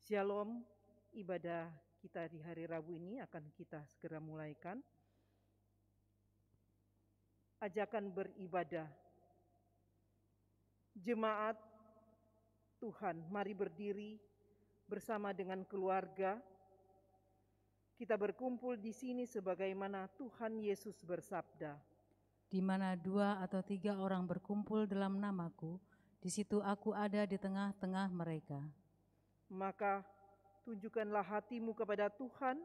Shalom, ibadah kita di hari Rabu ini akan kita segera mulaikan. Ajakan beribadah. Jemaat Tuhan, mari berdiri bersama dengan keluarga. Kita berkumpul di sini sebagaimana Tuhan Yesus bersabda, "Di mana 2 atau 3 orang berkumpul dalam namaku, di situ aku ada di tengah-tengah mereka." Maka tunjukkanlah hatimu kepada Tuhan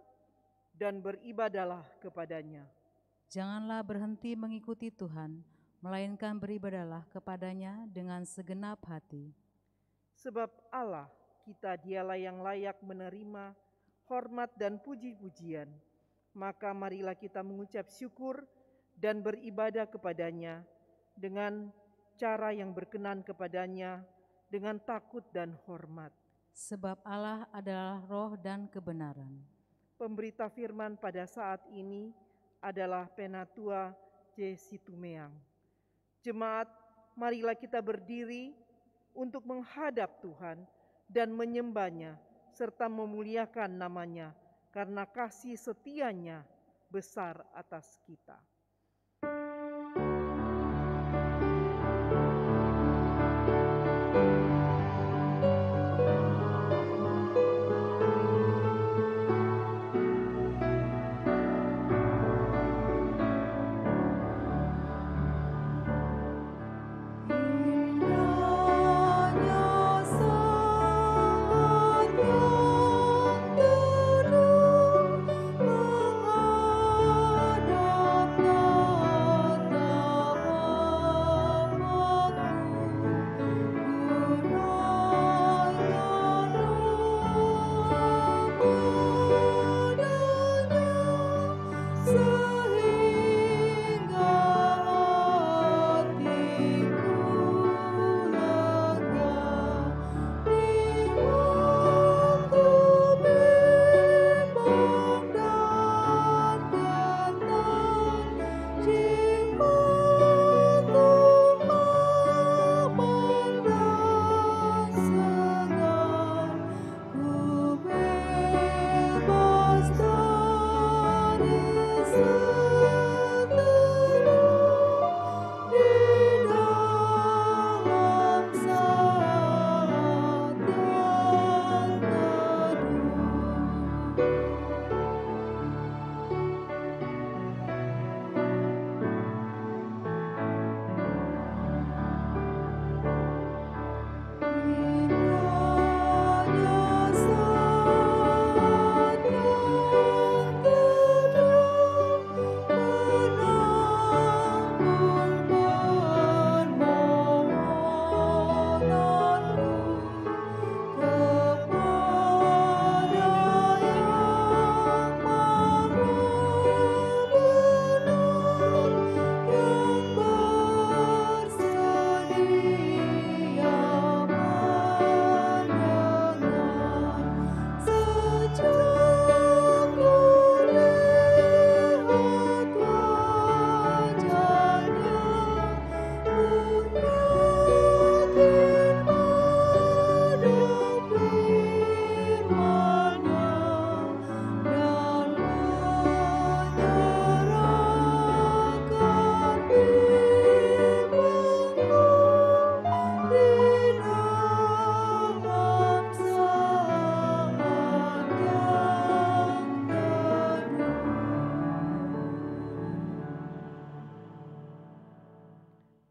dan beribadahlah kepadanya. Janganlah berhenti mengikuti Tuhan, melainkan beribadahlah kepadanya dengan segenap hati. Sebab Allah kita dialah yang layak menerima hormat dan puji-pujian. Maka marilah kita mengucap syukur dan beribadah kepadanya dengan cara yang berkenan kepadanya, dengan takut dan hormat. Sebab Allah adalah roh dan kebenaran. Pemberita firman pada saat ini adalah Penatua J. Situmeang. Jemaat, marilah kita berdiri untuk menghadap Tuhan dan menyembahnya serta memuliakan namanya karena kasih setianya besar atas kita.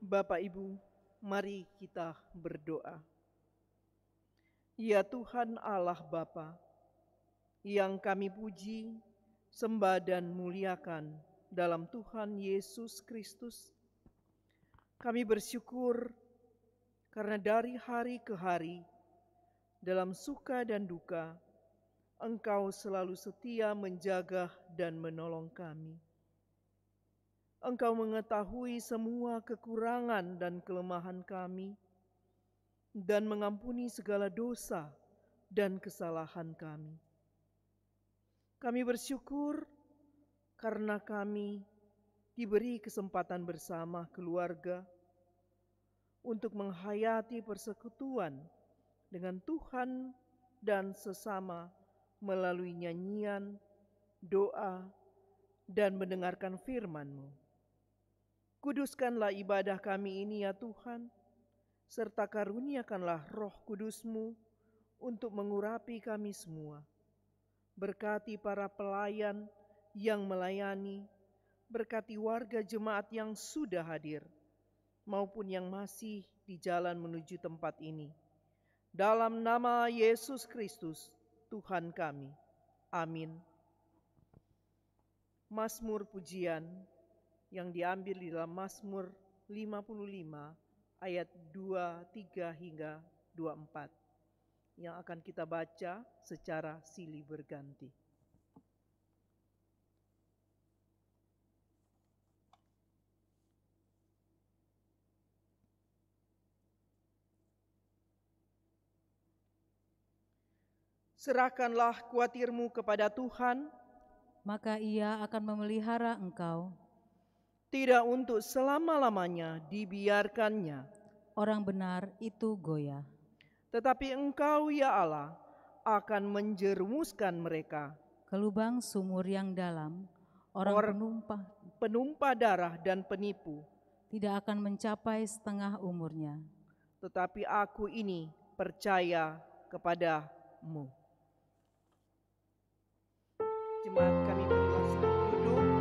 Bapak Ibu, mari kita berdoa. Ya Tuhan Allah Bapa, yang kami puji, sembah dan muliakan dalam Tuhan Yesus Kristus, kami bersyukur karena dari hari ke hari, dalam suka dan duka, Engkau selalu setia menjaga dan menolong kami. Engkau mengetahui semua kekurangan dan kelemahan kami, dan mengampuni segala dosa dan kesalahan kami. Kami bersyukur karena kami diberi kesempatan bersama keluarga untuk menghayati persekutuan dengan Tuhan dan sesama melalui nyanyian, doa, dan mendengarkan firman-Mu. Kuduskanlah ibadah kami ini ya Tuhan, serta karuniakanlah Roh Kudus-Mu untuk mengurapi kami semua. Berkati para pelayan yang melayani, berkati warga jemaat yang sudah hadir, maupun yang masih di jalan menuju tempat ini. Dalam nama Yesus Kristus, Tuhan kami. Amin. Mazmur pujian yang diambil di dalam Mazmur 55 ayat 23 hingga 24 yang akan kita baca secara silih berganti. Serahkanlah kuatirmu kepada Tuhan, maka Ia akan memelihara engkau. tidak untuk selama-lamanya dibiarkannya. Orang benar itu goyah. Tetapi Engkau, ya Allah, akan menjerumuskan mereka Ke lubang sumur yang dalam, orang penumpah darah dan penipu tidak akan mencapai setengah umurnya. Tetapi aku ini percaya kepadamu. Jemaat kami bersilakan duduk.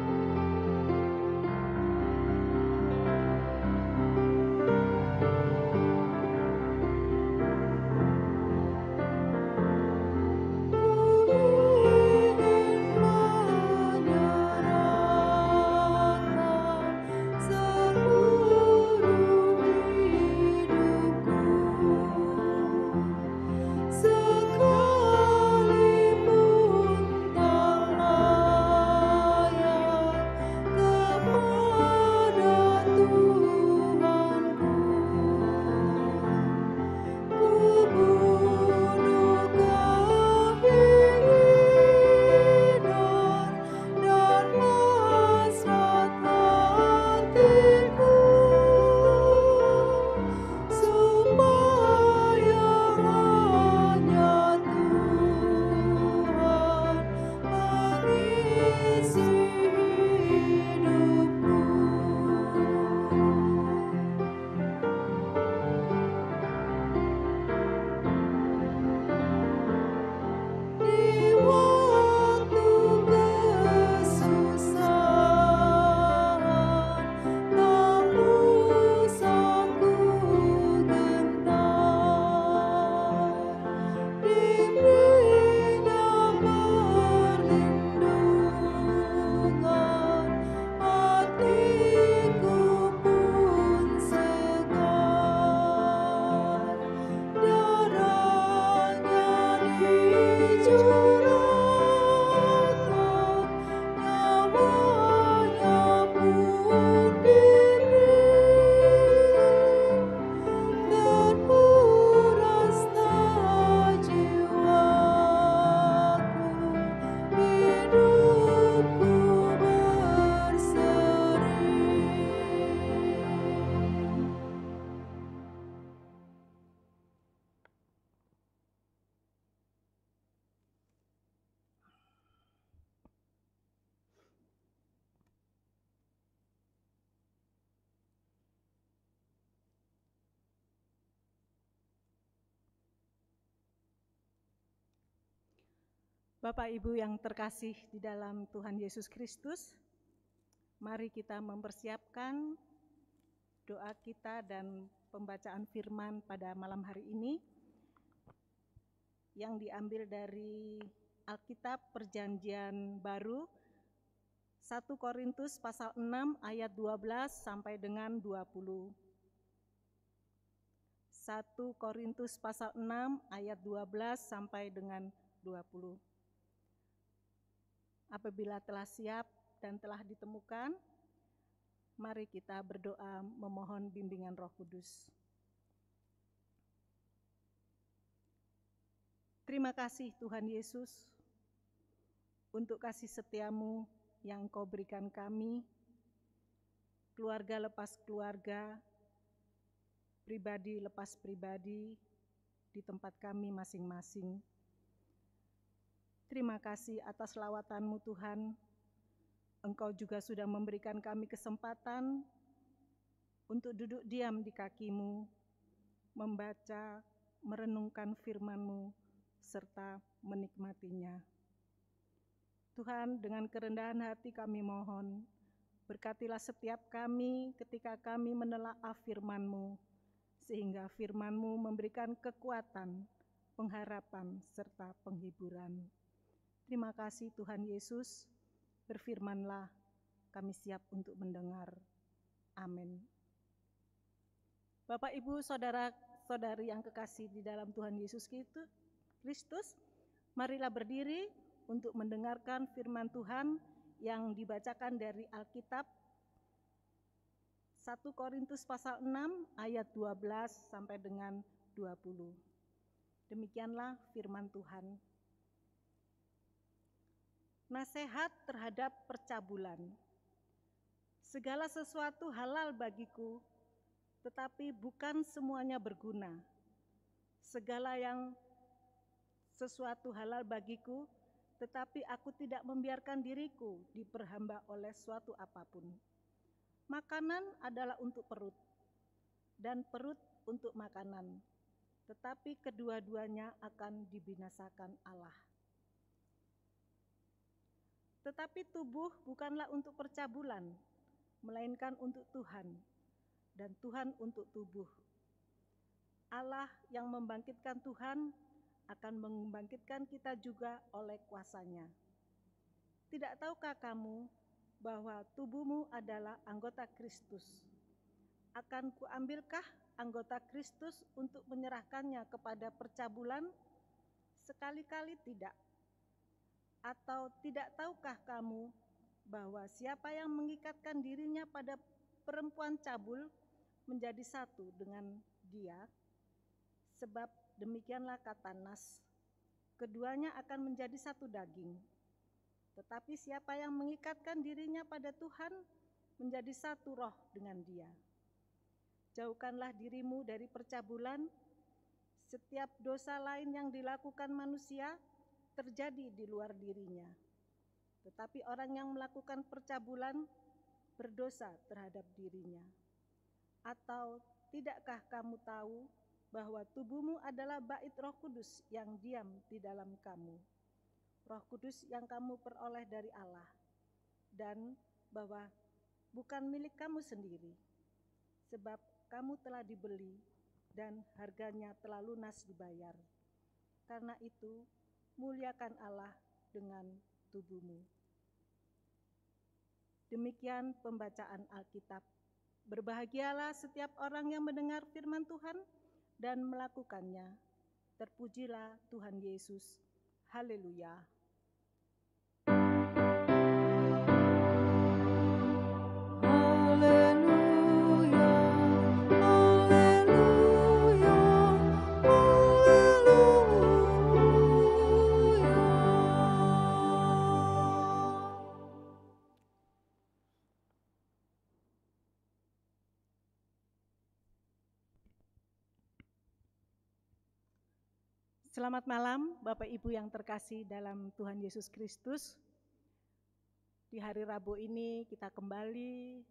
Bapak Ibu yang terkasih di dalam Tuhan Yesus Kristus, mari kita mempersiapkan doa kita dan pembacaan firman pada malam hari ini yang diambil dari Alkitab Perjanjian Baru 1 Korintus pasal 6 ayat 12 sampai dengan 20. 1 Korintus pasal 6 ayat 12 sampai dengan 20. Apabila telah siap dan telah ditemukan, mari kita berdoa memohon bimbingan Roh Kudus. Terima kasih Tuhan Yesus untuk kasih setiamu yang Engkau berikan kami, keluarga lepas keluarga, pribadi lepas pribadi di tempat kami masing-masing. Terima kasih atas lawatan-Mu Tuhan. Engkau juga sudah memberikan kami kesempatan untuk duduk diam di kaki-Mu, membaca, merenungkan firman-Mu, serta menikmatinya. Tuhan, dengan kerendahan hati kami mohon, berkatilah setiap kami ketika kami menelaah firman-Mu, sehingga firman-Mu memberikan kekuatan, pengharapan, serta penghiburan. Terima kasih Tuhan Yesus, berfirmanlah, kami siap untuk mendengar. Amin. Bapak, Ibu, saudara-saudari yang kekasih di dalam Tuhan Yesus Kristus, marilah berdiri untuk mendengarkan firman Tuhan yang dibacakan dari Alkitab 1 Korintus pasal 6 ayat 12 sampai dengan 20. Demikianlah firman Tuhan. Nasihat terhadap percabulan. Segala sesuatu halal bagiku, tetapi bukan semuanya berguna. Sesuatu halal bagiku, tetapi aku tidak membiarkan diriku diperhamba oleh suatu apapun. Makanan adalah untuk perut, dan perut untuk makanan, tetapi kedua-duanya akan dibinasakan Allah. Tetapi tubuh bukanlah untuk percabulan, melainkan untuk Tuhan, dan Tuhan untuk tubuh. Allah yang membangkitkan Tuhan akan membangkitkan kita juga oleh kuasa-Nya. Tidak tahukah kamu bahwa tubuhmu adalah anggota Kristus? Akan kuambilkah anggota Kristus untuk menyerahkannya kepada percabulan? Sekali-kali tidak. Atau tidak tahukah kamu bahwa siapa yang mengikatkan dirinya pada perempuan cabul menjadi satu dengan dia? Sebab demikianlah kata Nas, keduanya akan menjadi satu daging. Tetapi siapa yang mengikatkan dirinya pada Tuhan menjadi satu roh dengan dia. Jauhkanlah dirimu dari percabulan. Setiap dosa lain yang dilakukan manusia terjadi di luar dirinya. Tetapi orang yang melakukan percabulan berdosa terhadap dirinya. Atau tidakkah kamu tahu bahwa tubuhmu adalah bait Roh Kudus yang diam di dalam kamu, Roh Kudus yang kamu peroleh dari Allah, dan bahwa bukan milik kamu sendiri, sebab kamu telah dibeli dan harganya telah lunas dibayar. Karena itu, muliakan Allah dengan tubuhmu. Demikian pembacaan Alkitab. Berbahagialah setiap orang yang mendengar firman Tuhan dan melakukannya. Terpujilah Tuhan Yesus. Haleluya. Selamat malam Bapak Ibu yang terkasih dalam Tuhan Yesus Kristus. Di hari Rabu ini kita kembali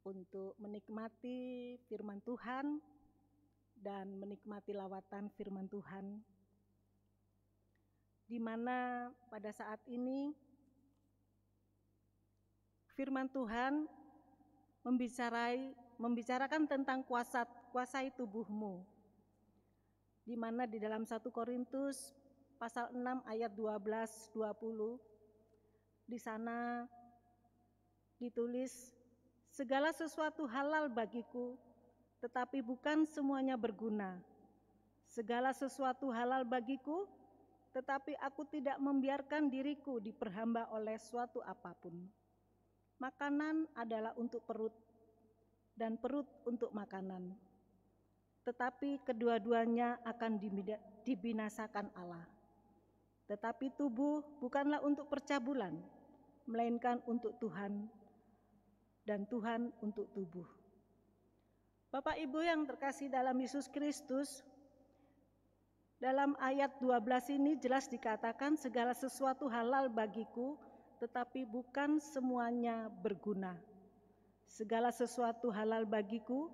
untuk menikmati firman Tuhan dan menikmati lawatan firman Tuhan, di mana pada saat ini firman Tuhan membicarakan tentang kuasai tubuhmu, di mana di dalam 1 Korintus pasal 6 ayat 12-20 di sana ditulis, segala sesuatu halal bagiku, tetapi bukan semuanya berguna. Segala sesuatu halal bagiku, tetapi aku tidak membiarkan diriku diperhamba oleh suatu apapun. Makanan adalah untuk perut, dan perut untuk makanan. Tetapi kedua-duanya akan dibinasakan Allah. Tetapi tubuh bukanlah untuk percabulan, melainkan untuk Tuhan, dan Tuhan untuk tubuh. Bapak Ibu yang terkasih dalam Yesus Kristus, Dalam ayat 12 ini jelas dikatakan segala sesuatu halal bagiku, tetapi bukan semuanya berguna. Segala sesuatu halal bagiku,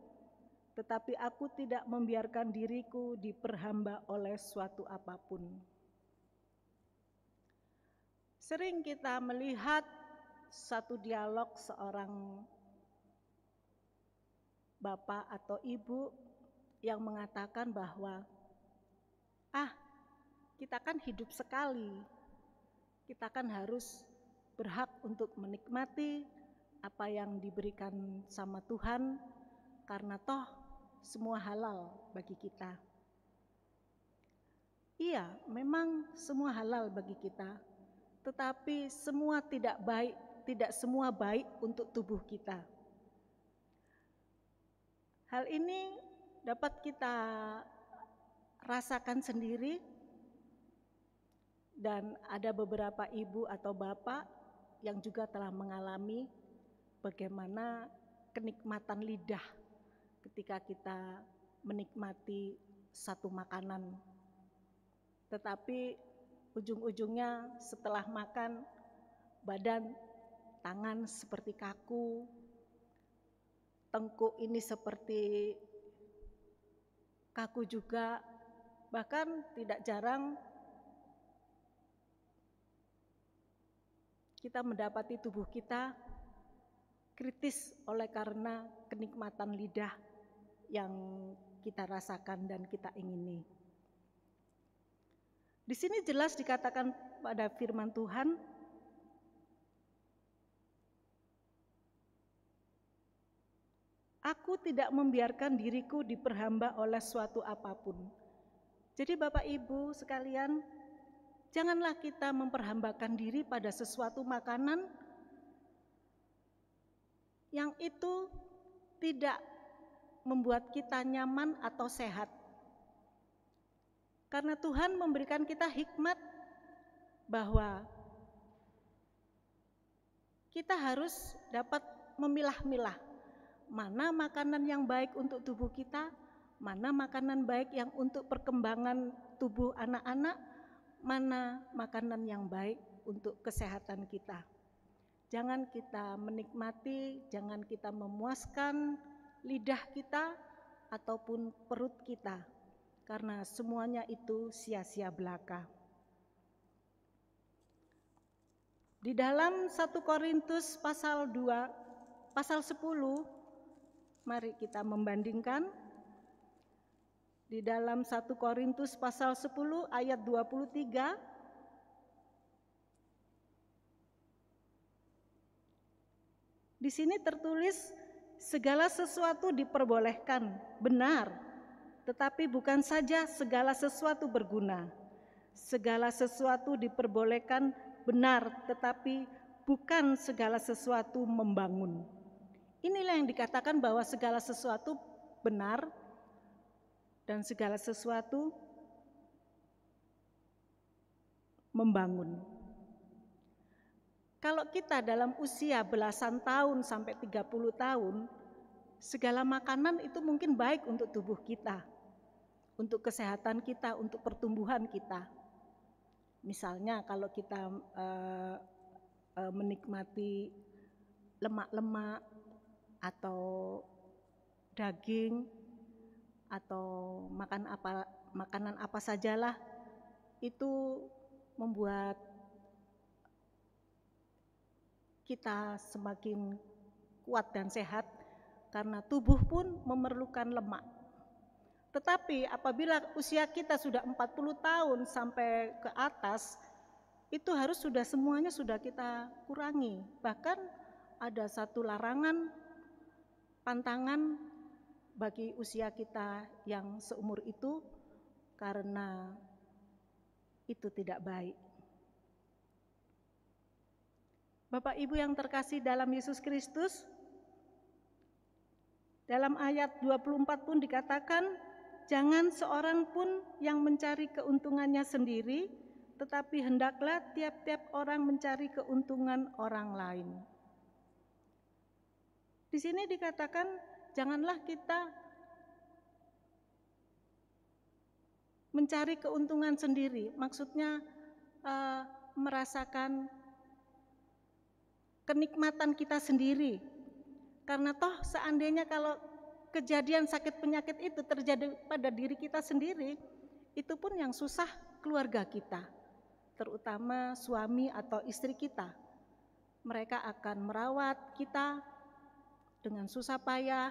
tetapi aku tidak membiarkan diriku diperhamba oleh suatu apapun. Sering kita melihat satu dialog seorang bapak atau ibu yang mengatakan bahwa kita kan hidup sekali, kita kan harus berhak untuk menikmati apa yang diberikan sama Tuhan, karena toh semua halal bagi kita. Iya, memang semua halal bagi kita, tetapi semua tidak semua baik untuk tubuh kita. Hal ini dapat kita rasakan sendiri, dan ada beberapa ibu atau bapak yang juga telah mengalami bagaimana kenikmatan lidah ketika kita menikmati satu makanan. Tetapi ujung-ujungnya setelah makan, badan, tangan seperti kaku, tengkuk ini seperti kaku juga, bahkan tidak jarang kita mendapati tubuh kita kritis oleh karena kenikmatan lidah yang kita rasakan dan kita ingini. Di sini jelas dikatakan pada firman Tuhan, aku tidak membiarkan diriku diperhamba oleh suatu apapun. Jadi Bapak Ibu sekalian, janganlah kita memperhambakan diri pada sesuatu makanan yang itu tidak membuat kita nyaman atau sehat. Karena Tuhan memberikan kita hikmat bahwa kita harus dapat memilah-milah mana makanan yang baik untuk tubuh kita, mana makanan baik yang untuk perkembangan tubuh anak-anak, mana makanan yang baik untuk kesehatan kita. Jangan kita menikmati, jangan kita memuaskan lidah kita ataupun perut kita, karena semuanya itu sia-sia belaka. Di dalam 1 Korintus pasal 2, pasal 10, mari kita membandingkan. Di dalam 1 Korintus pasal 10 ayat 23, di sini tertulis segala sesuatu diperbolehkan, benar, tetapi bukan saja segala sesuatu berguna. Segala sesuatu diperbolehkan, benar, tetapi bukan segala sesuatu membangun. Inilah yang dikatakan bahwa segala sesuatu benar dan segala sesuatu membangun. Kalau kita dalam usia belasan tahun sampai 30 tahun, segala makanan itu mungkin baik untuk tubuh kita, untuk kesehatan kita, untuk pertumbuhan kita. Misalnya kalau kita menikmati lemak-lemak atau daging atau makanan apa sajalah, itu membuat kita semakin kuat dan sehat karena tubuh pun memerlukan lemak. Tetapi apabila usia kita sudah 40 tahun sampai ke atas, itu semuanya sudah kita kurangi. Bahkan ada satu larangan, pantangan bagi usia kita yang seumur itu, karena itu tidak baik. Bapak Ibu yang terkasih dalam Yesus Kristus, dalam ayat 24 pun dikatakan, jangan seorang pun yang mencari keuntungannya sendiri, tetapi hendaklah tiap-tiap orang mencari keuntungan orang lain. Di sini dikatakan, janganlah kita mencari keuntungan sendiri, maksudnya merasakan kenikmatan kita sendiri. Karena toh seandainya kalau kejadian sakit penyakit itu terjadi pada diri kita sendiri, itu pun yang susah keluarga kita, terutama suami atau istri kita. Mereka akan merawat kita dengan susah payah,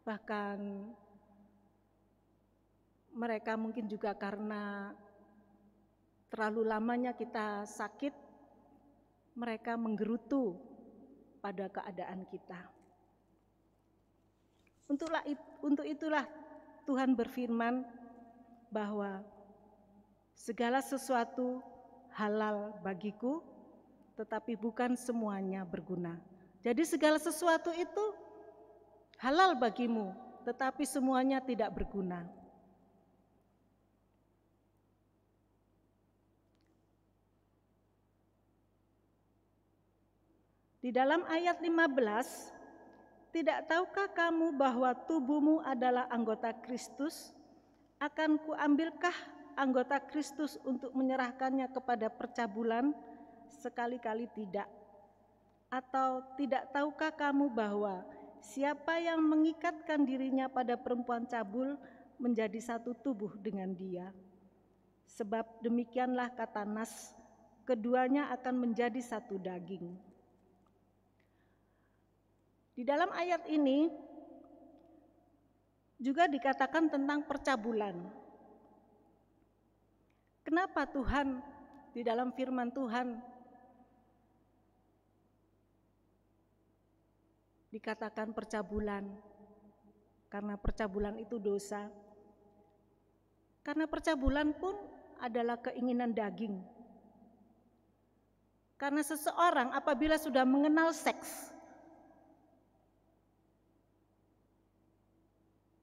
bahkan mereka mungkin juga karena terlalu lamanya kita sakit, mereka menggerutu pada keadaan kita. Untuk itulah Tuhan berfirman bahwa segala sesuatu halal bagiku, tetapi bukan semuanya berguna. Jadi segala sesuatu itu halal bagimu, tetapi semuanya tidak berguna. Di dalam ayat 15, tidak tahukah kamu bahwa tubuhmu adalah anggota Kristus? Akan kuambilkah anggota Kristus untuk menyerahkannya kepada percabulan? Sekali-kali tidak. Atau tidak tahukah kamu bahwa siapa yang mengikatkan dirinya pada perempuan cabul menjadi satu tubuh dengan dia? Sebab demikianlah kata Nas, keduanya akan menjadi satu daging. Di dalam ayat ini juga dikatakan tentang percabulan. Kenapa Tuhan di dalam firman Tuhan dikatakan percabulan? Karena percabulan itu dosa. Karena percabulan pun adalah keinginan daging. Karena seseorang apabila sudah mengenal seks,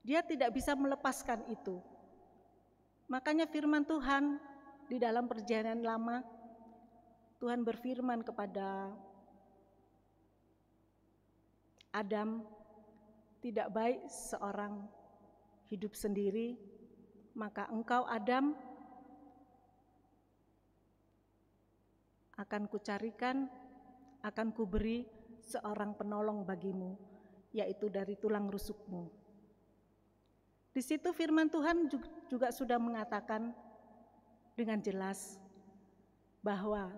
dia tidak bisa melepaskan itu. Makanya firman Tuhan di dalam Perjanjian Lama, Tuhan berfirman kepada Adam, tidak baik seorang hidup sendiri, maka engkau Adam akan kucarikan, akan kuberi seorang penolong bagimu, yaitu dari tulang rusukmu. Di situ firman Tuhan juga sudah mengatakan dengan jelas bahwa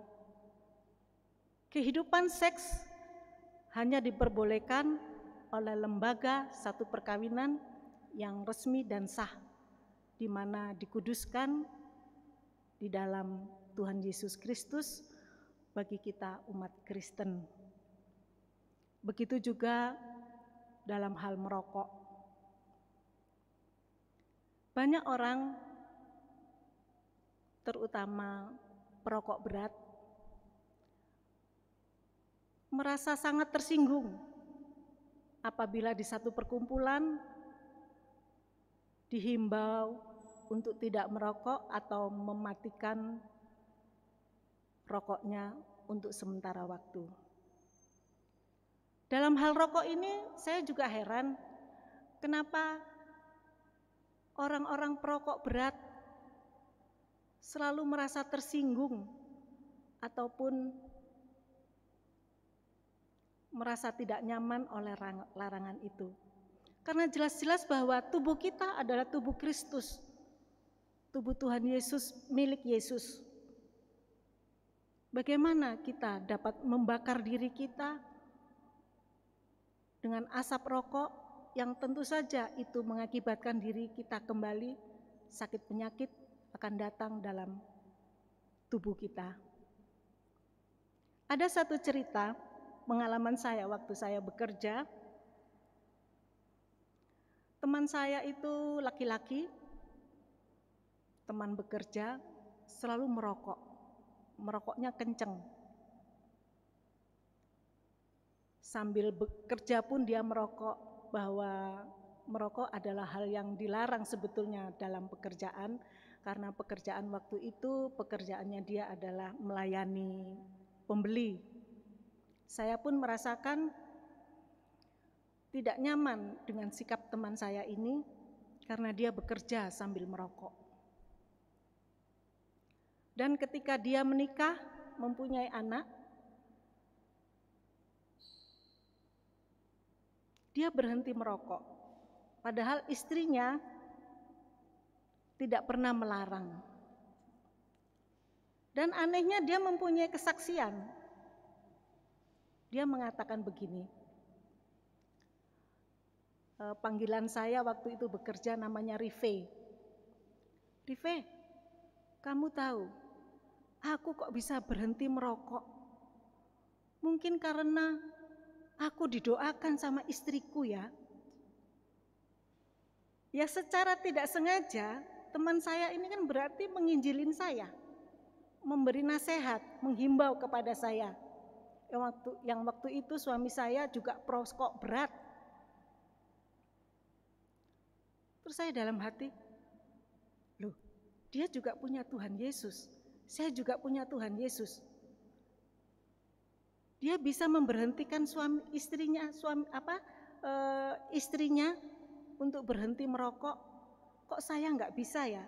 kehidupan seks hanya diperbolehkan oleh lembaga satu perkawinan yang resmi dan sah, di mana dikuduskan di dalam Tuhan Yesus Kristus bagi kita umat Kristen. Begitu juga dalam hal merokok. Banyak orang, terutama perokok berat, merasa sangat tersinggung apabila di satu perkumpulan dihimbau untuk tidak merokok atau mematikan rokoknya untuk sementara waktu. Dalam hal rokok ini saya juga heran, kenapa orang-orang perokok berat selalu merasa tersinggung ataupun merasa tidak nyaman oleh larangan itu. Karena jelas-jelas bahwa tubuh kita adalah tubuh Kristus, tubuh Tuhan Yesus, milik Yesus. Bagaimana kita dapat membakar diri kita dengan asap rokok yang tentu saja itu mengakibatkan diri kita kembali sakit penyakit akan datang dalam tubuh kita. Ada satu cerita pengalaman saya waktu saya bekerja. Teman saya itu laki-laki, teman bekerja, selalu merokok. Merokoknya kenceng. Sambil bekerja pun dia merokok, bahwa merokok adalah hal yang dilarang sebetulnya dalam pekerjaan, karena pekerjaan waktu itu pekerjaannya dia adalah melayani pembeli. Saya pun merasakan tidak nyaman dengan sikap teman saya ini karena dia bekerja sambil merokok. Dan ketika dia menikah, mempunyai anak, dia berhenti merokok. Padahal istrinya tidak pernah melarang. Dan anehnya dia mempunyai kesaksian. Dia mengatakan begini, panggilan saya waktu itu bekerja namanya Rive. Rive, kamu tahu, aku kok bisa berhenti merokok? Mungkin karena aku didoakan sama istriku ya. Ya secara tidak sengaja, teman saya ini kan berarti menginjilin saya, memberi nasihat, menghimbau kepada saya. Yang waktu itu suami saya juga perokok berat. Terus saya dalam hati, loh, dia juga punya Tuhan Yesus. Saya juga punya Tuhan Yesus. Dia bisa memberhentikan istrinya untuk berhenti merokok. Kok saya nggak bisa ya?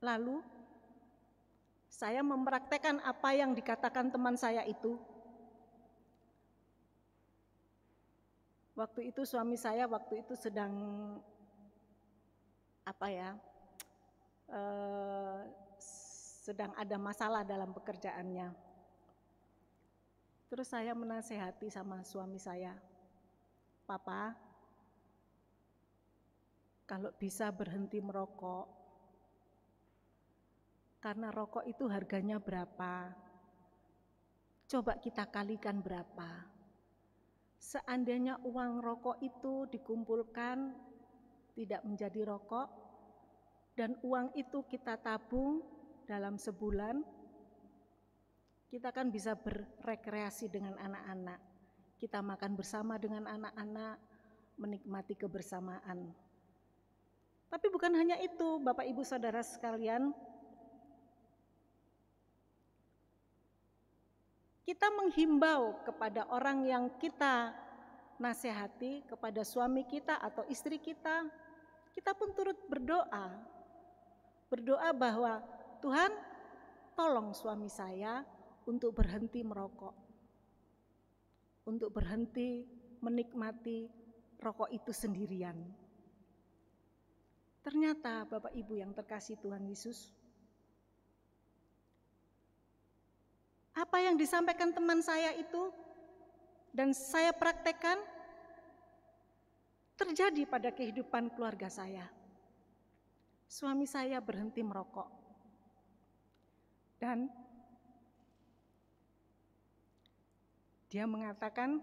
Lalu saya mempraktekkan apa yang dikatakan teman saya itu. Waktu itu suami saya sedang sedang ada masalah dalam pekerjaannya. Terus saya menasehati sama suami saya, Papa, kalau bisa berhenti merokok, karena rokok itu harganya berapa? Coba kita kalikan berapa? Seandainya uang rokok itu dikumpulkan tidak menjadi rokok, dan uang itu kita tabung dalam sebulan, kita kan bisa berrekreasi dengan anak-anak. Kita makan bersama dengan anak-anak, menikmati kebersamaan. Tapi bukan hanya itu, Bapak Ibu Saudara sekalian, kita menghimbau kepada orang yang kita nasihati, kepada suami kita atau istri kita pun turut berdoa. Berdoa bahwa Tuhan tolong suami saya untuk berhenti merokok, untuk berhenti menikmati rokok itu sendirian. Ternyata Bapak Ibu yang terkasih Tuhan Yesus, apa yang disampaikan teman saya itu dan saya praktekkan terjadi pada kehidupan keluarga saya. Suami saya berhenti merokok. Dan dia mengatakan,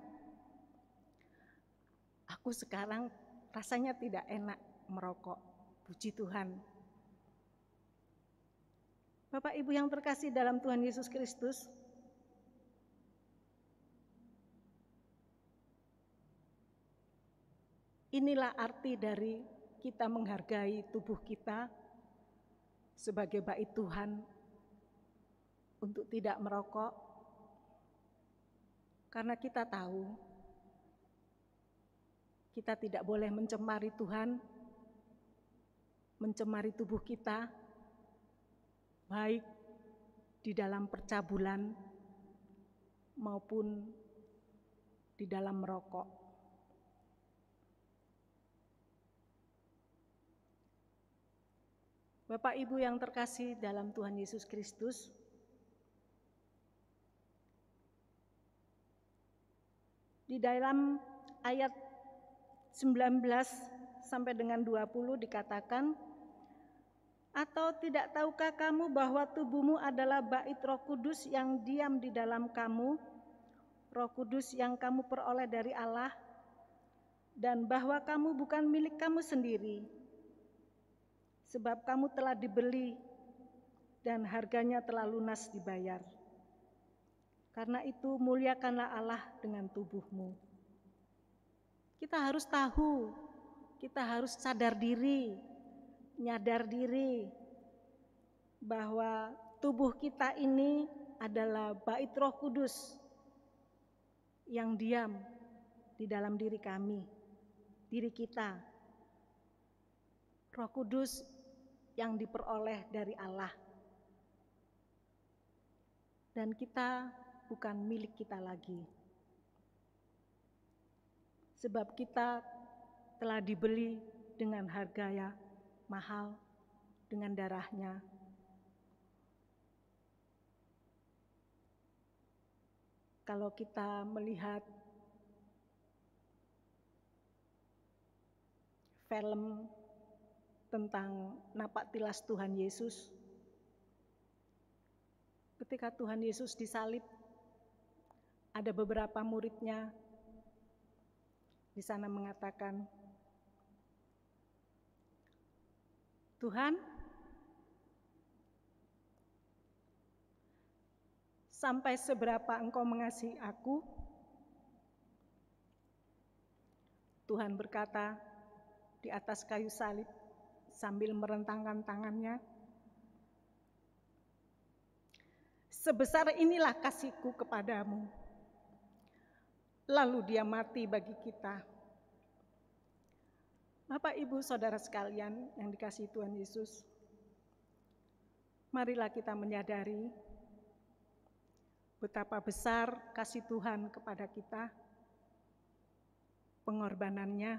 aku sekarang rasanya tidak enak merokok. Puji Tuhan. Bapak Ibu yang terkasih dalam Tuhan Yesus Kristus, inilah arti dari kita menghargai tubuh kita sebagai bait Tuhan untuk tidak merokok, karena kita tahu kita tidak boleh mencemari Tuhan, mencemari tubuh kita, baik di dalam percabulan maupun di dalam merokok. Bapak Ibu yang terkasih dalam Tuhan Yesus Kristus, di dalam ayat 19 sampai dengan 20 dikatakan, atau tidak tahukah kamu bahwa tubuhmu adalah bait Roh Kudus yang diam di dalam kamu, Roh Kudus yang kamu peroleh dari Allah, dan bahwa kamu bukan milik kamu sendiri, sebab kamu telah dibeli dan harganya telah lunas dibayar. Karena itu muliakanlah Allah dengan tubuhmu. Kita harus tahu, kita harus sadar diri, nyadar diri bahwa tubuh kita ini adalah bait Roh Kudus yang diam di dalam diri kami, diri kita. Roh Kudus yang diperoleh dari Allah. Dan kita bukan milik kita lagi. Sebab kita telah dibeli dengan harga yang mahal, dengan darahnya. Kalau kita melihat film tentang napak tilas Tuhan Yesus, ketika Tuhan Yesus disalib, ada beberapa muridnya di sana mengatakan, "Tuhan, sampai seberapa Engkau mengasihi aku?" Tuhan berkata di atas kayu salib sambil merentangkan tangannya, "Sebesar inilah kasihku kepadamu." Lalu dia mati bagi kita. Bapak, Ibu, Saudara sekalian yang dikasihi Tuhan Yesus, marilah kita menyadari betapa besar kasih Tuhan kepada kita, pengorbanannya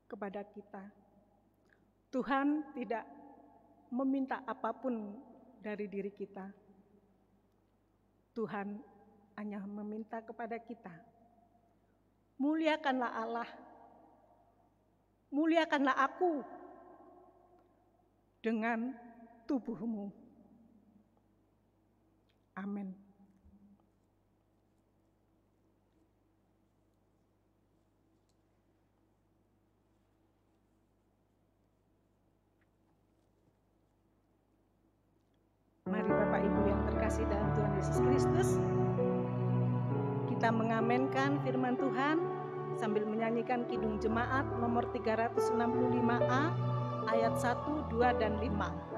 kepada kita. Tuhan tidak meminta apapun dari diri kita. Tuhan hanya meminta kepada kita, muliakanlah Allah, muliakanlah aku dengan tubuhmu. Amin. Mari Bapak Ibu yang terkasih dalam Tuhan Yesus Kristus, kita mengamenkan firman Tuhan sambil menyanyikan Kidung Jemaat nomor 365A ayat 1, 2, dan 5.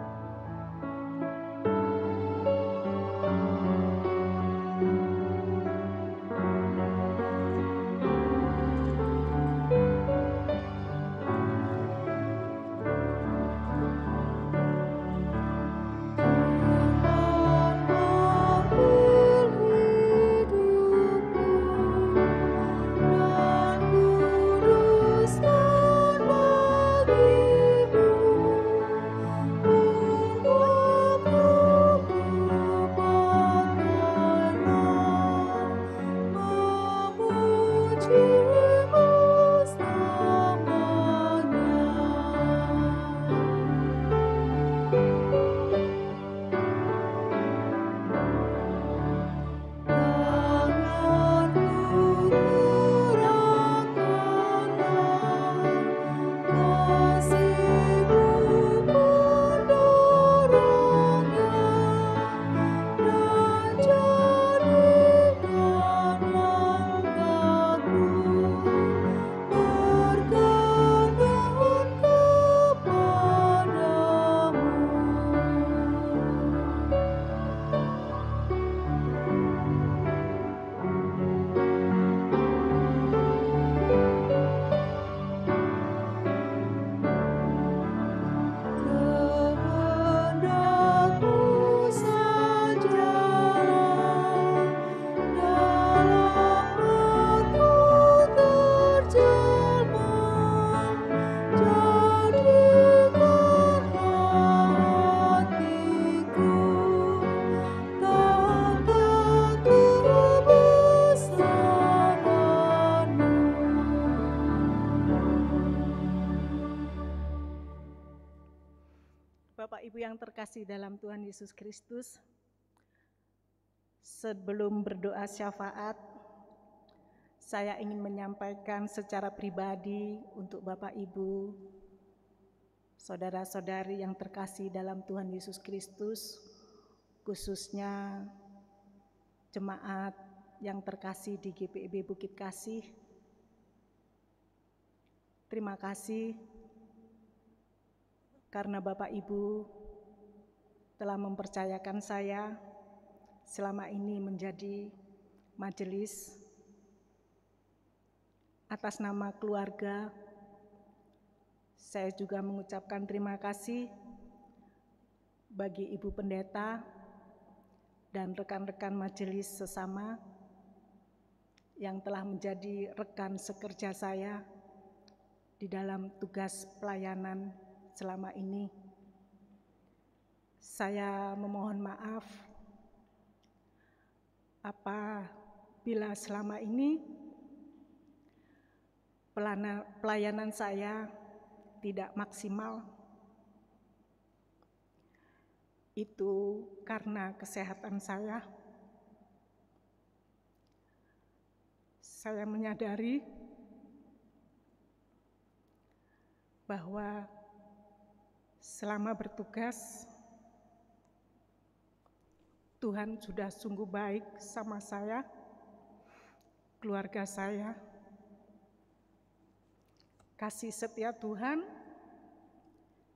Bapak Ibu yang terkasih dalam Tuhan Yesus Kristus, sebelum berdoa syafaat, saya ingin menyampaikan secara pribadi untuk Bapak Ibu, saudara-saudari yang terkasih dalam Tuhan Yesus Kristus, khususnya jemaat yang terkasih di GPIB Bukit Kasih. Terima kasih karena Bapak Ibu telah mempercayakan saya selama ini menjadi majelis atas nama keluarga. Saya juga mengucapkan terima kasih bagi Ibu Pendeta dan rekan-rekan majelis sesama yang telah menjadi rekan sekerja saya di dalam tugas pelayanan selama ini. Saya memohon maaf apabila selama ini pelayanan saya tidak maksimal. Itu karena kesehatan saya. Saya menyadari bahwa selama bertugas, Tuhan sudah sungguh baik sama saya, keluarga saya. Kasih setia Tuhan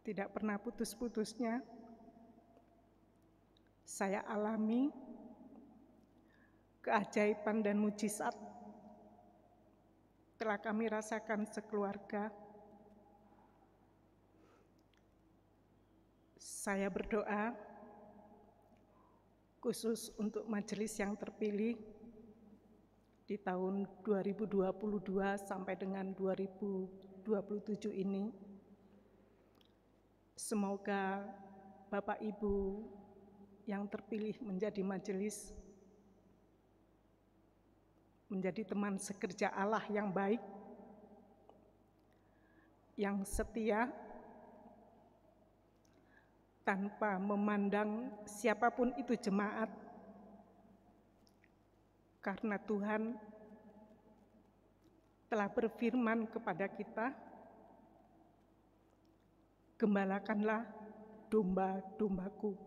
tidak pernah putus-putusnya saya alami. Keajaiban dan mujizat telah kami rasakan sekeluarga. Saya berdoa khusus untuk majelis yang terpilih di tahun 2022 sampai dengan 2027 ini. Semoga Bapak Ibu yang terpilih menjadi majelis menjadi teman sekerja Allah yang baik, yang setia, tanpa memandang siapapun itu jemaat, karena Tuhan telah berfirman kepada kita, "Gembalakanlah domba-dombaku."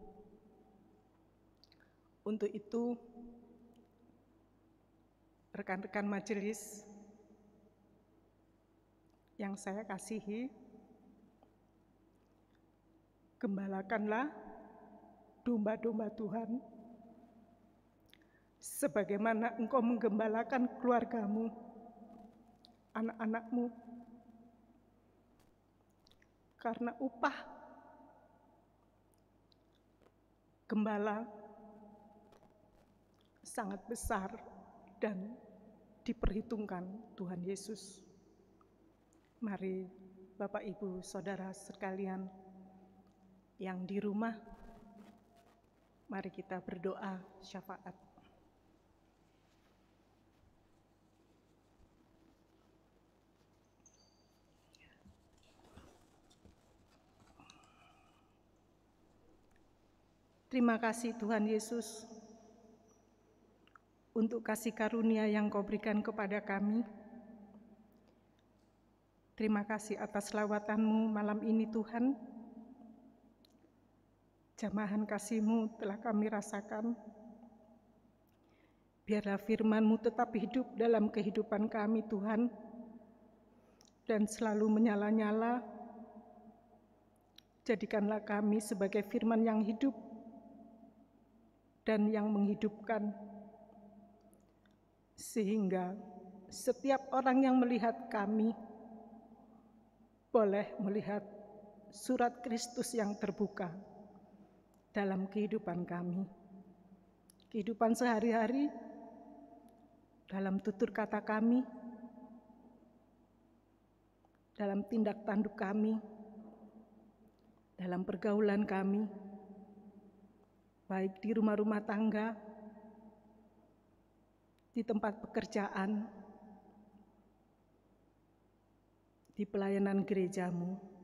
Untuk itu, rekan-rekan majelis yang saya kasihi, gembalakanlah domba-domba Tuhan sebagaimana Engkau menggembalakan keluargamu, anak-anakmu, karena upah gembala sangat besar dan diperhitungkan Tuhan Yesus. Mari Bapak Ibu Saudara sekalian yang di rumah, mari kita berdoa syafaat. Terima kasih Tuhan Yesus untuk kasih karunia yang Kau berikan kepada kami. Terima kasih atas lawatan-Mu malam ini Tuhan. Jamahan kasih-Mu telah kami rasakan. Biarlah firman-Mu tetap hidup dalam kehidupan kami Tuhan, dan selalu menyala-nyala. Jadikanlah kami sebagai firman yang hidup dan yang menghidupkan, sehingga setiap orang yang melihat kami boleh melihat surat Kristus yang terbuka dalam kehidupan kami, kehidupan sehari-hari, dalam tutur kata kami, dalam tindak tanduk kami, dalam pergaulan kami, baik di rumah-rumah tangga, di tempat pekerjaan, di pelayanan gereja-Mu.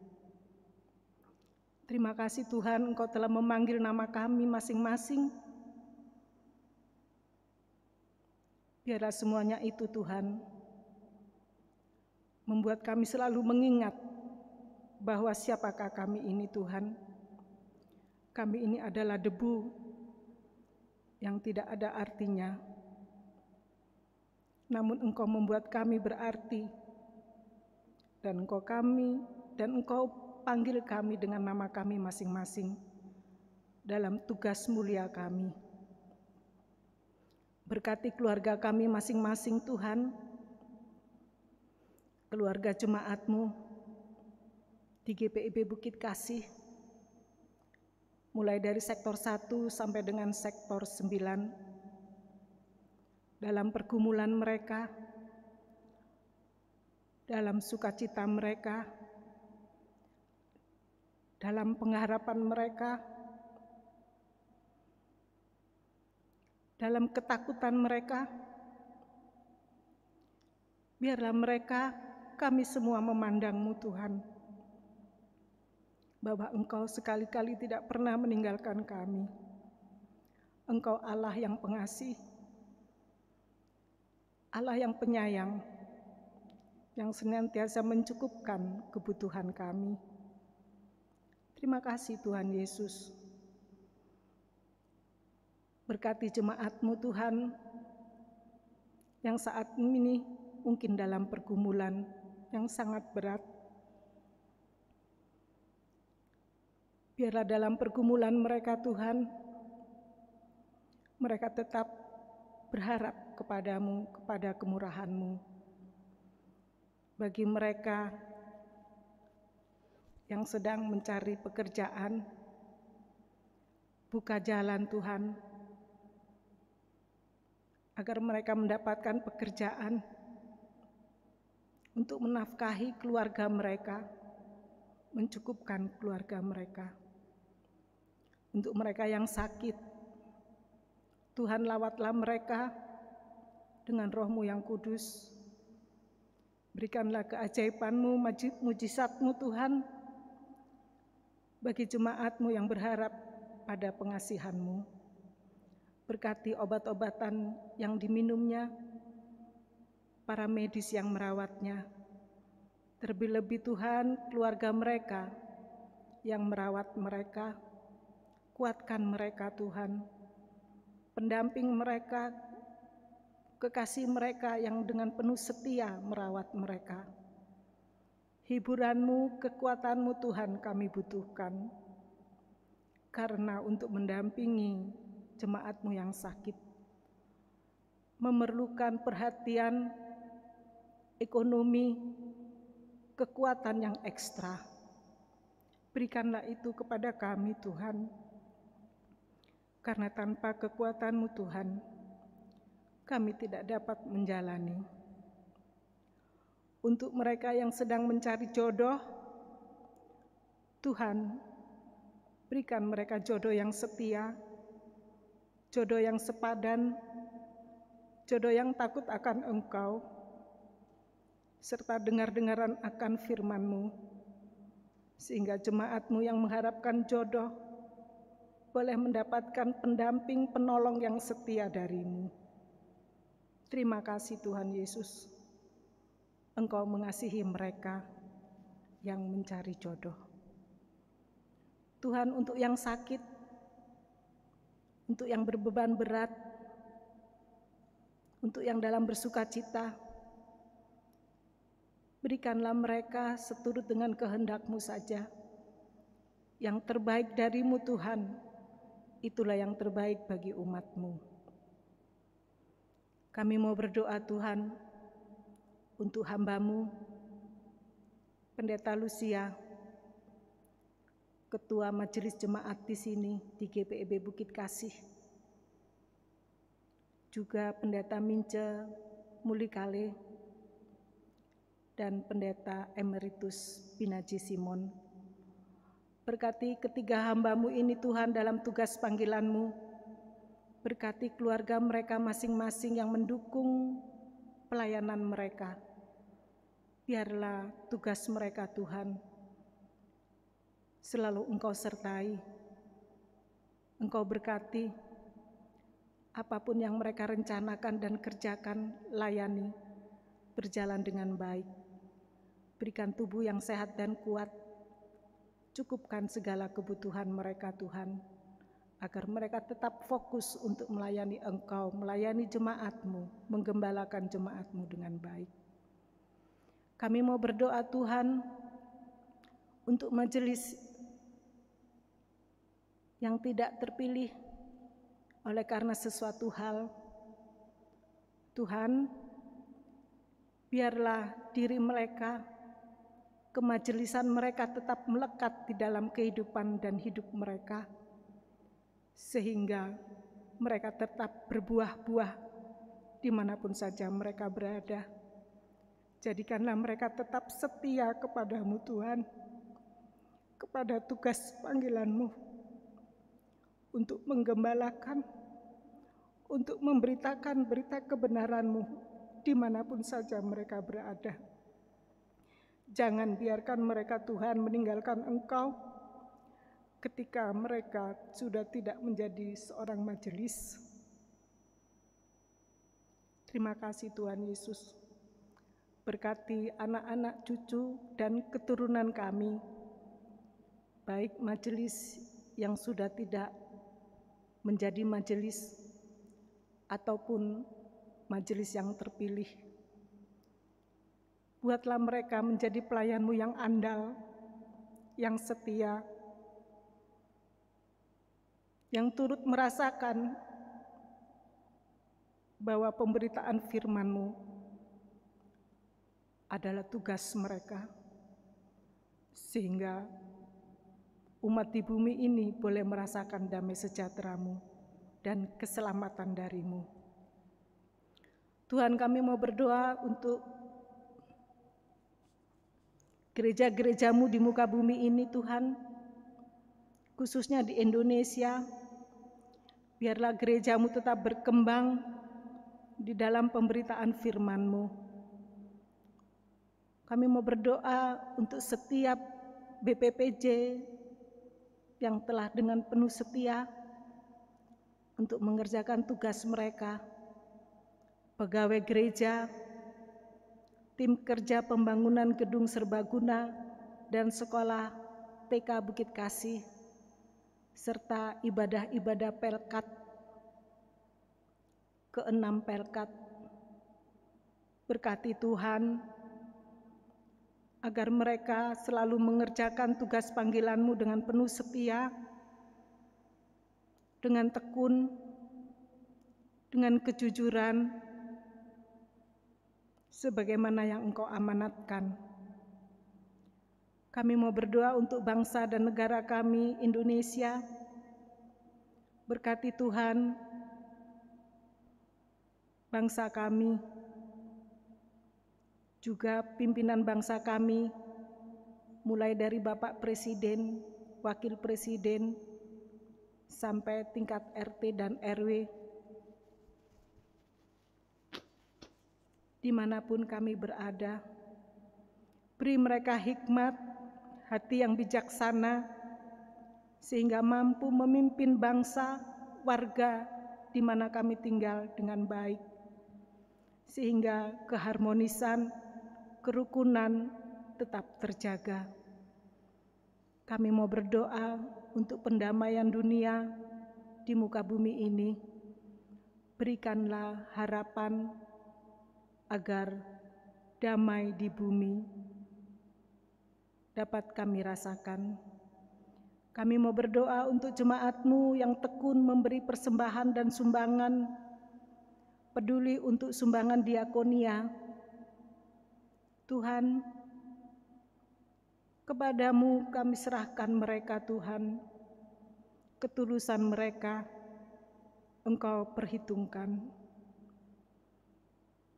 Terima kasih Tuhan, Engkau telah memanggil nama kami masing-masing. Biarlah semuanya itu Tuhan membuat kami selalu mengingat bahwa siapakah kami ini Tuhan. Kami ini adalah debu yang tidak ada artinya. Namun Engkau membuat kami berarti, dan Engkau panggil kami dengan nama kami masing-masing dalam tugas mulia kami. Berkati keluarga kami masing-masing Tuhan, keluarga jemaat-Mu, di GPIB Bukit Kasih, mulai dari sektor 1 sampai dengan sektor 9, dalam pergumulan mereka, dalam sukacita mereka, dalam pengharapan mereka, dalam ketakutan mereka, biarlah mereka, kami semua memandang-Mu Tuhan, bahwa Engkau sekali-kali tidak pernah meninggalkan kami. Engkau Allah yang pengasih, Allah yang penyayang, yang senantiasa mencukupkan kebutuhan kami. Terima kasih Tuhan Yesus. Berkati jemaat-Mu Tuhan, yang saat ini mungkin dalam pergumulan yang sangat berat. Biarlah dalam pergumulan mereka Tuhan, mereka tetap berharap kepadamu, kepada kemurahan-Mu. Bagi mereka yang sedang mencari pekerjaan, buka jalan Tuhan, agar mereka mendapatkan pekerjaan untuk menafkahi keluarga mereka, mencukupkan keluarga mereka. Untuk mereka yang sakit, Tuhan lawatlah mereka dengan Roh-Mu yang kudus. Berikanlah keajaiban-Mu, mujizat-Mu Tuhan, bagi jemaat-Mu yang berharap pada pengasihan-Mu. Berkati obat-obatan yang diminumnya, para medis yang merawatnya. Terlebih-lebih Tuhan, keluarga mereka yang merawat mereka, kuatkan mereka Tuhan. Pendamping mereka, kekasih mereka yang dengan penuh setia merawat mereka. Hiburan-Mu, kekuatan-Mu Tuhan kami butuhkan. Karena untuk mendampingi jemaat-Mu yang sakit, memerlukan perhatian, ekonomi, kekuatan yang ekstra. Berikanlah itu kepada kami Tuhan, karena tanpa kekuatan-Mu Tuhan, kami tidak dapat menjalani. Untuk mereka yang sedang mencari jodoh, Tuhan, berikan mereka jodoh yang setia, jodoh yang sepadan, jodoh yang takut akan Engkau, serta dengar-dengaran akan firman-Mu, sehingga jemaat-Mu yang mengharapkan jodoh boleh mendapatkan pendamping penolong yang setia dari-Mu. Terima kasih Tuhan Yesus, Engkau mengasihi mereka yang mencari jodoh. Tuhan, untuk yang sakit, untuk yang berbeban berat, untuk yang dalam bersukacita, berikanlah mereka seturut dengan kehendak-Mu saja. Yang terbaik dari-Mu Tuhan, itulah yang terbaik bagi umat-Mu. Kami mau berdoa Tuhan, untuk hamba-Mu, Pendeta Lucia, Ketua Majelis Jemaat di sini di GPIB Bukit Kasih, juga Pendeta Mince Mulikale, dan Pendeta Emeritus Binaji Simon. Berkati ketiga hamba-Mu ini Tuhan dalam tugas panggilan-Mu. Berkati keluarga mereka masing-masing yang mendukung pelayanan mereka. Biarlah tugas mereka Tuhan selalu Engkau sertai, Engkau berkati, apapun yang mereka rencanakan dan kerjakan, layani, berjalan dengan baik. Berikan tubuh yang sehat dan kuat, cukupkan segala kebutuhan mereka Tuhan, agar mereka tetap fokus untuk melayani Engkau, melayani jemaat-Mu, menggembalakan jemaat-Mu dengan baik. Kami mau berdoa Tuhan, untuk majelis yang tidak terpilih oleh karena sesuatu hal. Tuhan, biarlah diri mereka kemajelisan mereka tetap melekat di dalam kehidupan dan hidup mereka, sehingga mereka tetap berbuah-buah dimanapun saja mereka berada. Jadikanlah mereka tetap setia kepadamu Tuhan, kepada tugas panggilanmu untuk menggembalakan, untuk memberitakan berita kebenaranmu dimanapun saja mereka berada. Jangan biarkan mereka Tuhan meninggalkan Engkau ketika mereka sudah tidak menjadi seorang majelis. Terima kasih Tuhan Yesus. Berkati anak-anak, cucu, dan keturunan kami, baik majelis yang sudah tidak menjadi majelis ataupun majelis yang terpilih. Buatlah mereka menjadi pelayan-Mu yang andal, yang setia, yang turut merasakan bahwa pemberitaan firman-Mu adalah tugas mereka, sehingga umat di bumi ini boleh merasakan damai sejahtera-Mu dan keselamatan dari-Mu. Tuhan, kami mau berdoa untuk gereja-gereja-Mu di muka bumi ini Tuhan, khususnya di Indonesia. Biarlah gereja-Mu tetap berkembang di dalam pemberitaan firman-Mu. Kami mau berdoa untuk setiap BPPJ yang telah dengan penuh setia untuk mengerjakan tugas mereka, pegawai gereja, tim kerja pembangunan gedung serbaguna dan sekolah TK Bukit Kasih, serta ibadah-ibadah Pelkat, ke-6 Pelkat. Berkati Tuhan, agar mereka selalu mengerjakan tugas panggilan-Mu dengan penuh setia, dengan tekun, dengan kejujuran, sebagaimana yang Engkau amanatkan. Kami mau berdoa untuk bangsa dan negara kami, Indonesia. Berkati Tuhan, bangsa kami, juga pimpinan bangsa kami, mulai dari Bapak Presiden, Wakil Presiden, sampai tingkat RT dan RW, dimanapun kami berada. Beri mereka hikmat, hati yang bijaksana, sehingga mampu memimpin bangsa, warga di mana kami tinggal dengan baik, sehingga keharmonisan, kerukunan tetap terjaga. Kami mau berdoa untuk pendamaian dunia di muka bumi ini. Berikanlah harapan agar damai di bumi dapat kami rasakan. Kami mau berdoa untuk jemaat-Mu yang tekun memberi persembahan dan sumbangan, peduli untuk sumbangan diakonia. Tuhan, kepada-Mu kami serahkan mereka Tuhan, ketulusan mereka Engkau perhitungkan.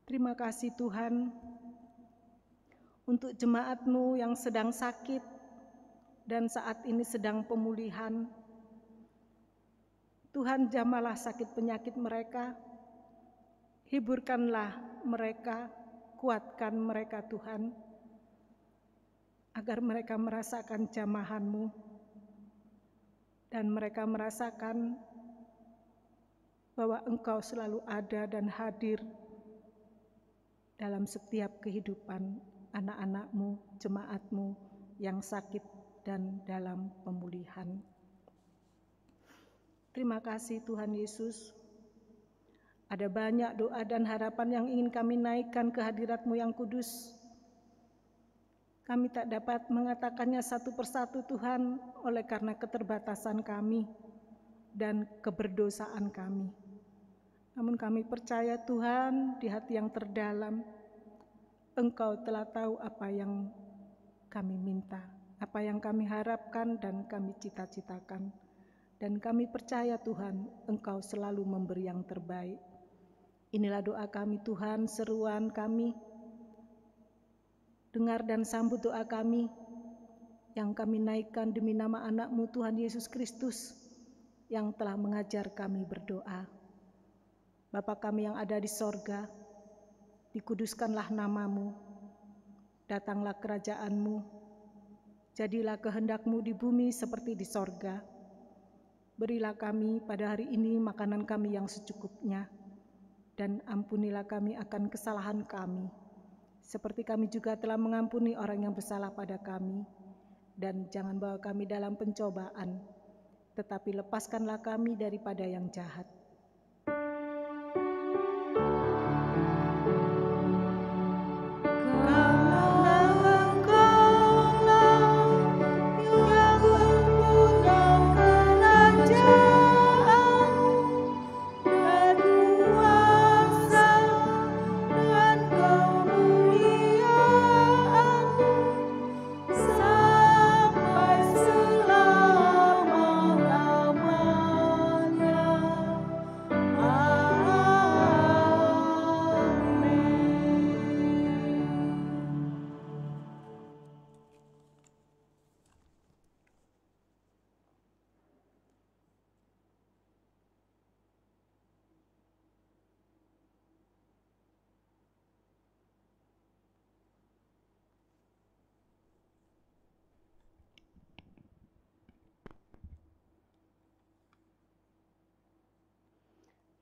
Terima kasih Tuhan, untuk jemaat-Mu yang sedang sakit dan saat ini sedang pemulihan. Tuhan, jamalah sakit penyakit mereka, hiburkanlah mereka, kuatkan mereka Tuhan, agar mereka merasakan jamahan-Mu dan mereka merasakan bahwa Engkau selalu ada dan hadir dalam setiap kehidupan anak-anak-Mu, jemaat-Mu yang sakit dan dalam pemulihan. Terima kasih Tuhan Yesus. Ada banyak doa dan harapan yang ingin kami naikkan ke hadirat-Mu yang kudus. Kami tak dapat mengatakannya satu persatu Tuhan, oleh karena keterbatasan kami dan keberdosaan kami. Namun kami percaya Tuhan, di hati yang terdalam, Engkau telah tahu apa yang kami minta, apa yang kami harapkan dan kami cita-citakan. Dan kami percaya Tuhan, Engkau selalu memberi yang terbaik. Inilah doa kami Tuhan, seruan kami. Dengar dan sambut doa kami yang kami naikkan demi nama anak-Mu Tuhan Yesus Kristus yang telah mengajar kami berdoa. Bapa kami yang ada di sorga, dikuduskanlah nama-Mu, datanglah kerajaan-Mu, jadilah kehendak-Mu di bumi seperti di sorga. Berilah kami pada hari ini makanan kami yang secukupnya, dan ampunilah kami akan kesalahan kami, seperti kami juga telah mengampuni orang yang bersalah pada kami. Dan jangan bawa kami dalam pencobaan, tetapi lepaskanlah kami daripada yang jahat.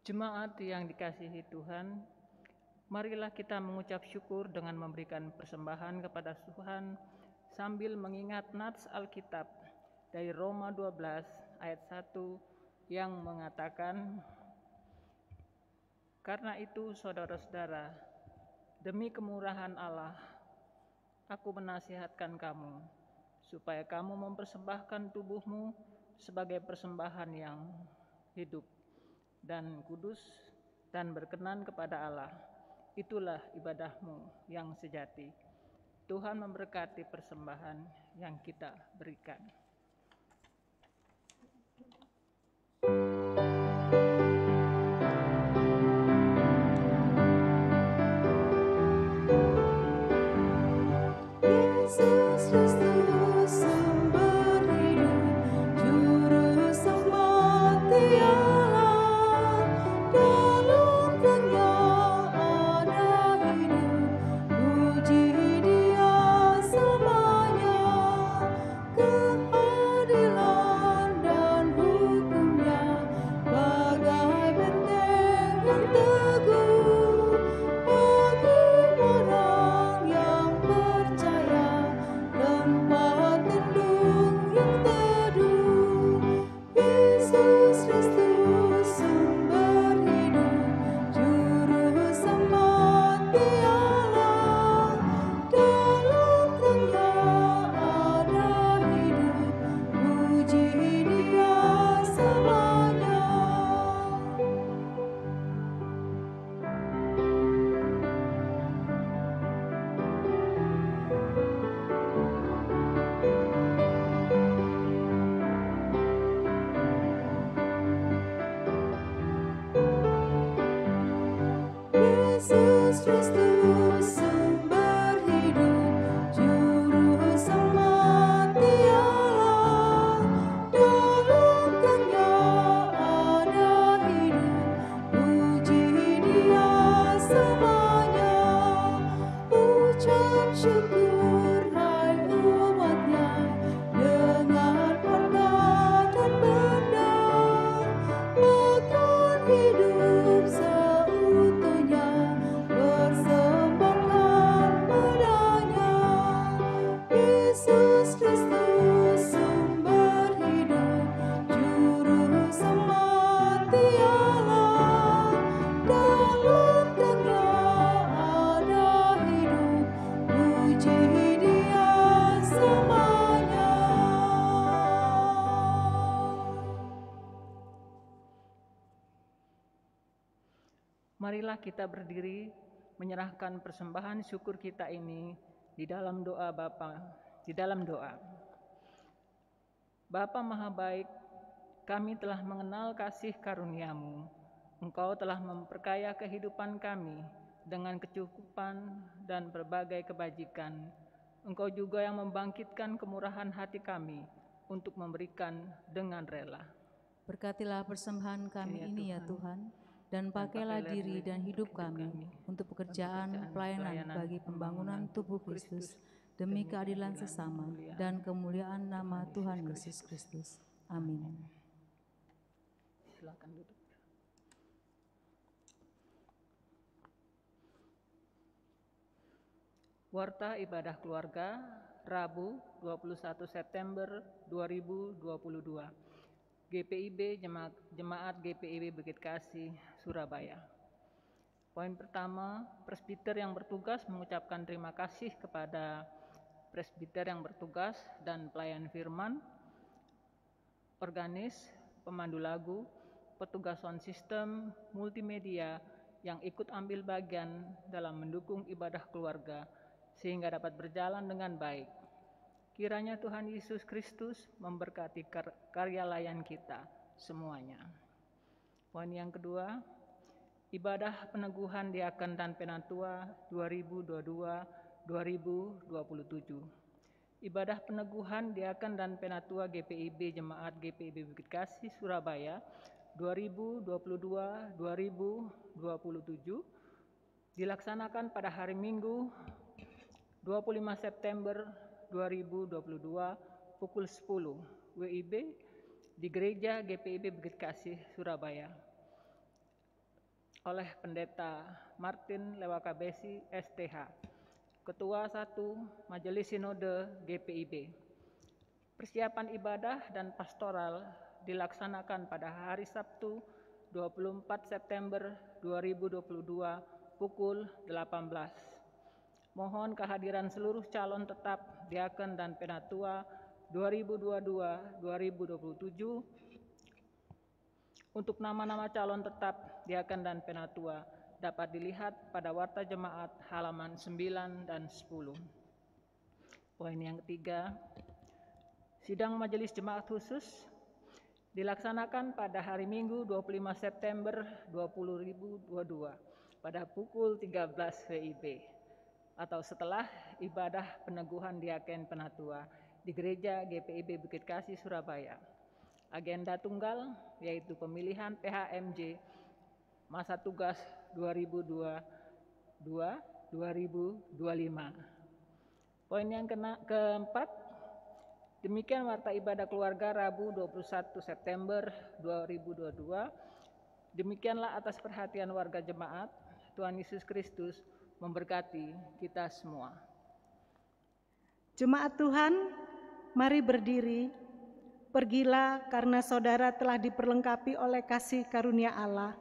Jemaat yang dikasihi Tuhan, marilah kita mengucap syukur dengan memberikan persembahan kepada Tuhan sambil mengingat nats Alkitab dari Roma 12 ayat 1 yang mengatakan, "Karena itu saudara-saudara, demi kemurahan Allah, aku menasihatkan kamu, supaya kamu mempersembahkan tubuhmu sebagai persembahan yang hidup dan kudus dan berkenan kepada Allah. Itulah ibadahmu yang sejati." Tuhan memberkati persembahan yang kita berikan. Yesus Kristus sumber hidup, juru selamat Allah, dalam Dia ada hidup, puji Dia selamanya, keadilan dan hukumnya bagai benteng yang teguh bagi orang yang percaya, tempat tendung yang teduh. Yesus Kristus sumber hidup, juru selamat Allah, dalam Dia ada hidup, puji Dia selamanya. Yesus Kristus sumber hidup, juru selamat Allah, dalam Dia ada hidup, puji Dia selamanya. Ucap syukur hai umatnya, dengan harta dan benda, makan hidup seutuhnya, persembahkan padanya. Yesus Kristus sumber hidup, juru selamat Allah, dalam Dia ada hidup, puji Dia selamanya. Marilah kita berdiri menyerahkan persembahan syukur kita ini di dalam doa Bapa Di dalam doa. Bapa Maha Baik, kami telah mengenal kasih karunia-Mu. Engkau telah memperkaya kehidupan kami dengan kecukupan dan berbagai kebajikan. Engkau juga yang membangkitkan kemurahan hati kami untuk memberikan dengan rela. Berkatilah persembahan kami ini ya Tuhan, dan pakailah diri dan hidup kami untuk pekerjaan pelayanan bagi pembangunan tubuh Kristus, demi keadilan sesama dan kemuliaan nama Tuhan Yesus Kristus. Amin. Silakan duduk. Warta Ibadah Keluarga, Rabu 21 September 2022. GPIB Jemaat GPIB Bukit Kasih, Surabaya. Poin pertama, presbiter yang bertugas mengucapkan terima kasih kepada presbiter yang bertugas dan pelayan firman, organis, pemandu lagu, petugas sound system, multimedia yang ikut ambil bagian dalam mendukung ibadah keluarga sehingga dapat berjalan dengan baik. Kiranya Tuhan Yesus Kristus memberkati karya layan kita semuanya. Poin yang kedua, ibadah peneguhan diaken dan penatua 2022-2027. Ibadah peneguhan diaken dan penatua GPIB Jemaat GPIB Bukit Kasih Surabaya 2022-2027 dilaksanakan pada hari Minggu 25 September 2022 pukul 10 WIB di Gereja GPIB Bukit Kasih Surabaya oleh Pendeta Martin Lewakabesi STH, Ketua 1 Majelis Sinode GPIB. Persiapan ibadah dan pastoral dilaksanakan pada hari Sabtu 24 September 2022 pukul 18. Mohon kehadiran seluruh calon tetap diaken dan penatua 2022-2027. Untuk nama-nama calon tetap diaken dan penatua dapat dilihat pada Warta Jemaat halaman 9 dan 10. Poin yang ketiga, sidang Majelis Jemaat Khusus dilaksanakan pada hari Minggu 25 September 2022 pada pukul 13 WIB atau setelah ibadah peneguhan diaken penatua di Gereja GPIB Bukit Kasih Surabaya. Agenda tunggal yaitu pemilihan PHMJ masa tugas 2022-2025. Poin yang keempat, demikian warta ibadah keluarga Rabu 21 September 2022. Demikianlah atas perhatian warga jemaat. Tuhan Yesus Kristus memberkati kita semua. Jemaat Tuhan, mari berdiri. Pergilah karena saudara telah diperlengkapi oleh kasih karunia Allah.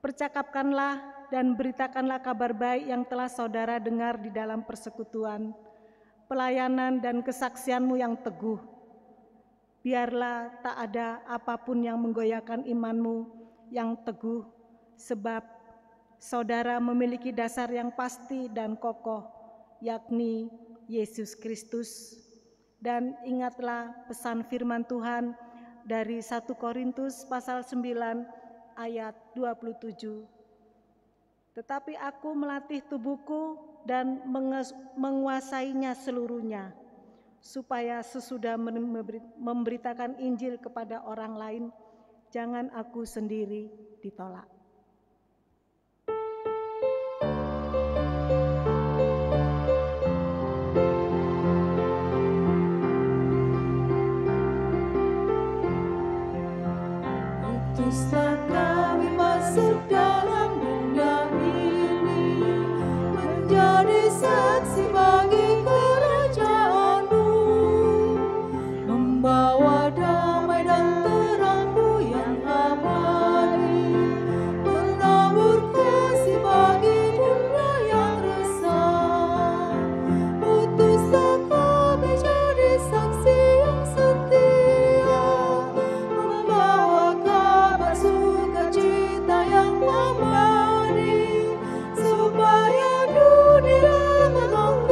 Percakapkanlah dan beritakanlah kabar baik yang telah saudara dengar di dalam persekutuan, pelayanan dan kesaksianmu yang teguh. Biarlah tak ada apapun yang menggoyahkan imanmu yang teguh, sebab saudara memiliki dasar yang pasti dan kokoh, yakni Yesus Kristus. Dan ingatlah pesan firman Tuhan dari 1 Korintus pasal 9 ayat 27. Tetapi aku melatih tubuhku dan menguasainya seluruhnya, supaya sesudah memberitakan Injil kepada orang lain, jangan aku sendiri ditolak. Utuslah kami masuk dalam dunia ini, menjadi saksi bagi kerajaan-Mu, membawa damai dan terang-Mu yang abadi, menabur kasih bagi dunia yang resah. Utuslah kami jadi saksi yang setia, membawa kabar sukacita yang abadi, supaya dunia mengenal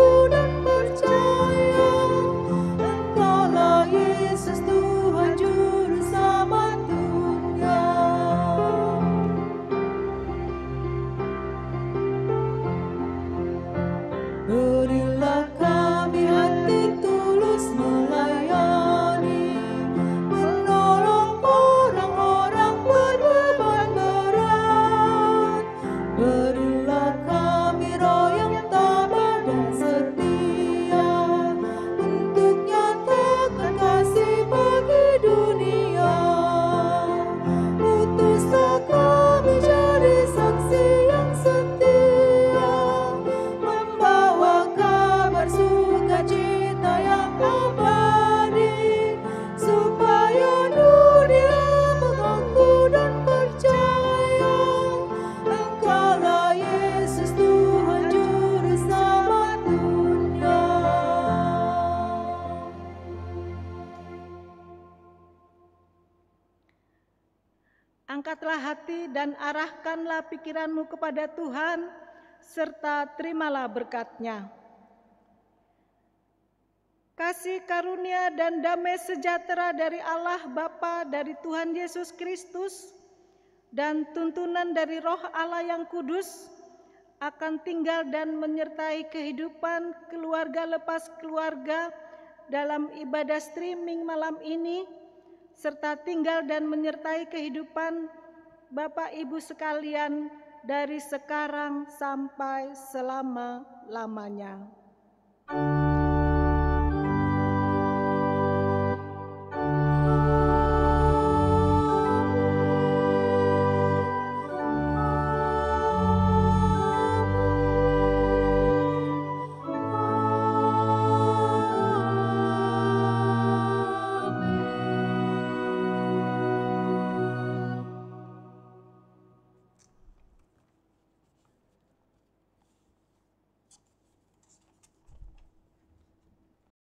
dan arahkanlah pikiranmu kepada Tuhan, serta terimalah berkat-Nya. Kasih karunia dan damai sejahtera dari Allah Bapa, dari Tuhan Yesus Kristus, dan tuntunan dari Roh Allah yang kudus akan tinggal dan menyertai kehidupan keluarga lepas keluarga dalam ibadah streaming malam ini, serta tinggal dan menyertai kehidupan Bapak Ibu sekalian dari sekarang sampai selama-lamanya.